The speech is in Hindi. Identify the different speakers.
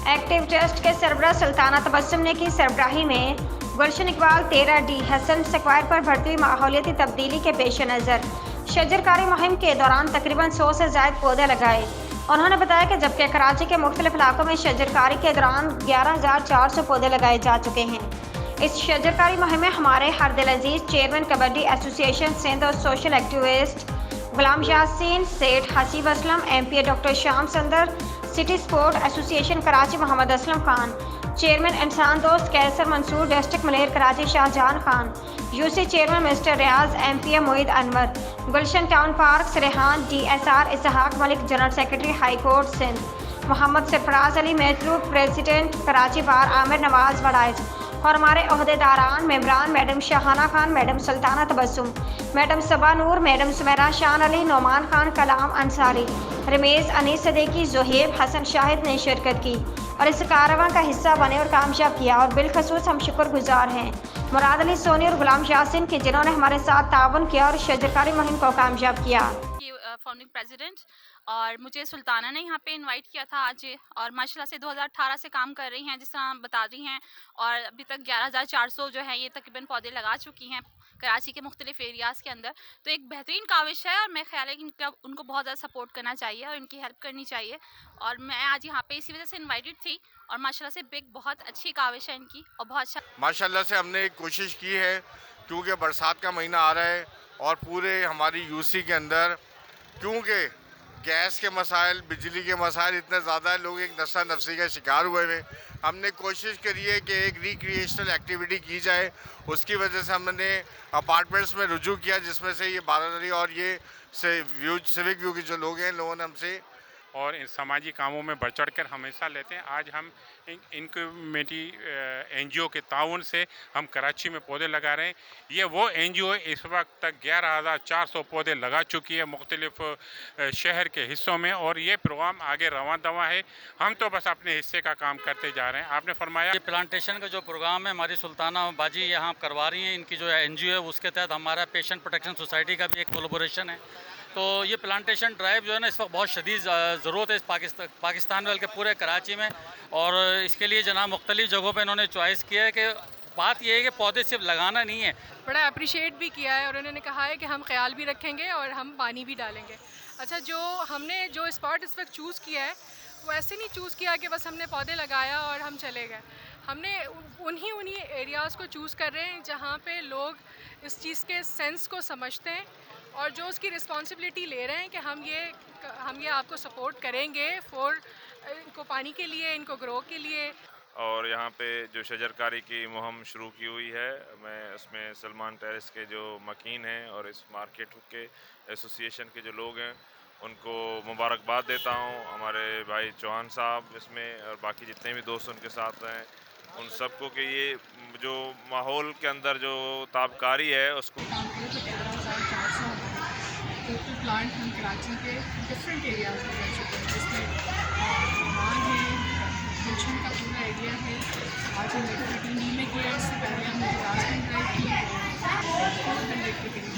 Speaker 1: एक्टिव ट्रस्ट के सरबराह सुल्ताना तबस्सुम ने की सरबराही में गुलशन इकबाल 13D हसन स्क्वायर पर बढ़ती हुई माहौलियाती तब्दीली के पेश नज़र शजरकारी मुहिम के दौरान तकरीबन 100 से ज़ायद पौधे लगाए। उन्होंने बताया कि जबकि कराची के मुख्तलिफ इलाकों में शजरकारी के दौरान 11,400 पौधे लगाए जा चुके हैं। इस शजरकारी मुहिम में हमारे हरदिल अजीज चेयरमैन कबड्डी एसोसिएशन सिंध और social activist Ghulam Yasin, Seth Haseeb Aslam, MP doctor Shyam Sundar, city sport association Karachi Mohammad Aslam Khan, chairman Insan Dost Kaiser Mansoor, district Malir Karachi Shahjahan Khan, UC chairman mister Riaz, MPA Moeed Anwar, Gulshan town park सरेहान, DSR Ishaq Malik, general secretary high court Sindh, Mohammad Sarfaraz Ali Matloob, president Karachi bar Amir Nawaz वड़ाइज और हमारे अहदेदारान मेम्बरान madam Shahana Khan, madam Sultana Tabassum, madam Saba Noor, madam Sumera Shan Ali, Nauman Khan, कलाम अंसारी, रमेश अनीस सदीकी, जोहेब हसन शाहिद ने शिरकत की और इस कारवां का हिस्सा बने और कामयाब किया। और बिलखसूस हम शुक्रगुजार हैं मुराद अली सोनी और गुलाम यासीन के, जिन्होंने हमारे साथ ताउन किया और शजरकारी मुहिम को कामयाब किया।
Speaker 2: फाउंडिंग प्रेसिडेंट और मुझे सुल्ताना ने यहाँ पे इनवाइट किया था आज, और माशाल्लाह से 2018 से काम कर रही हैं जिस तरह बता रही हैं, और अभी तक 11,400 जो है ये तकरीबन पौधे लगा चुकी हैं कराची के मुख्तलिफ एरियाज़ के अंदर। तो एक बेहतरीन काविश है और मैं ख्याल है कि उनको बहुत ज़्यादा सपोर्ट करना चाहिए और इनकी हेल्प करनी चाहिए। और मैं आज यहाँ पे इसी वजह से इन्वाइटेड थी और माशाल्लाह से बिग बहुत अच्छी काविश है इनकी और बहुत अच्छा
Speaker 3: माशाल्लाह से हमने एक कोशिश की है, क्योंकि बरसात का महीना आ रहा है और पूरे हमारी UC के अंदर क्योंकि गैस के मसाइल, बिजली के मसाइल इतने ज़्यादा है, लोग एक नशा नफसी का शिकार हुए हैं। हमने कोशिश करी है कि एक रिक्रिएशनल एक्टिविटी की जाए। उसकी वजह से हमने अपार्टमेंट्स में रुजू किया, जिसमें से ये बारादरी और ये सिविक व्यू के जो लोग हैं, लोगों ने हमसे
Speaker 4: और इन समाजी कामों में बढ़ चढ़ कर हमेशा लेते हैं। आज हम इनकम्युनिटी NGO के ताउन से हम कराची में पौधे लगा रहे हैं। ये वो NGO इस वक्त तक 11,400 पौधे लगा चुकी है मुख्तलिफ शहर के हिस्सों में, और ये प्रोग्राम आगे रवां दवा है। हम तो बस अपने हिस्से का काम करते जा रहे हैं। आपने फरमाया
Speaker 5: ये प्लांटेशन का जो प्रोग्राम है हमारी सुल्ताना बाजी यहाँ करवा रही हैं, इनकी जो NGO है उसके तहत हमारा पेशेंट प्रोटेक्शन सोसाइटी का भी एक कोलैबोरेशन है। तो ये प्लांटेशन ड्राइव जो है ना इस वक्त बहुत शदीद ज़रूरत है इस पाकिस्तान में, बल्कि पूरे कराची में। और इसके लिए जनाब मुख्तलिफ जगहों पे इन्होंने चॉइस किया है कि बात यह है कि पौधे सिर्फ लगाना नहीं है।
Speaker 6: बड़ा अप्रिशिएट भी किया है और उन्होंने कहा है कि हम ख्याल भी रखेंगे और हम पानी भी डालेंगे। अच्छा, जो हमने जो स्पॉट इस वक्त चूज़ किया है वो ऐसे नहीं चूज़ किया कि बस हमने पौधे लगाया और हम चले गए। हमने उन्हीं एरियाज़ को चूज़ कर रहे हैं जहाँ पे लोग इस चीज़ के सेंस को समझते हैं और जो उसकी रिस्पॉन्सिबिलिटी ले रहे हैं कि हम ये आपको सपोर्ट करेंगे इनको पानी के लिए, इनको ग्रो के लिए।
Speaker 7: और यहाँ पे जो शजरकारी की मुहिम शुरू की हुई है, मैं उसमें सलमान टेरेस के जो मकीन हैं और इस मार्केट के एसोसिएशन के जो लोग हैं उनको मुबारकबाद देता हूँ। हमारे भाई चौहान साहब इसमें और बाकी जितने भी दोस्त उनके साथ हैं, उन सबको कि ये जो माहौल के अंदर जो ताबकारी है उसको
Speaker 6: प्लांट हम कराची के डिफरेंट एरियाज में रह चुके हैं, जिसमें मान है, गुलशन का पूरा एरिया है। आज हम मीटिंग में किया, इससे पहले हमने क्लासमेंट ड्राइव की, 400 के करीब।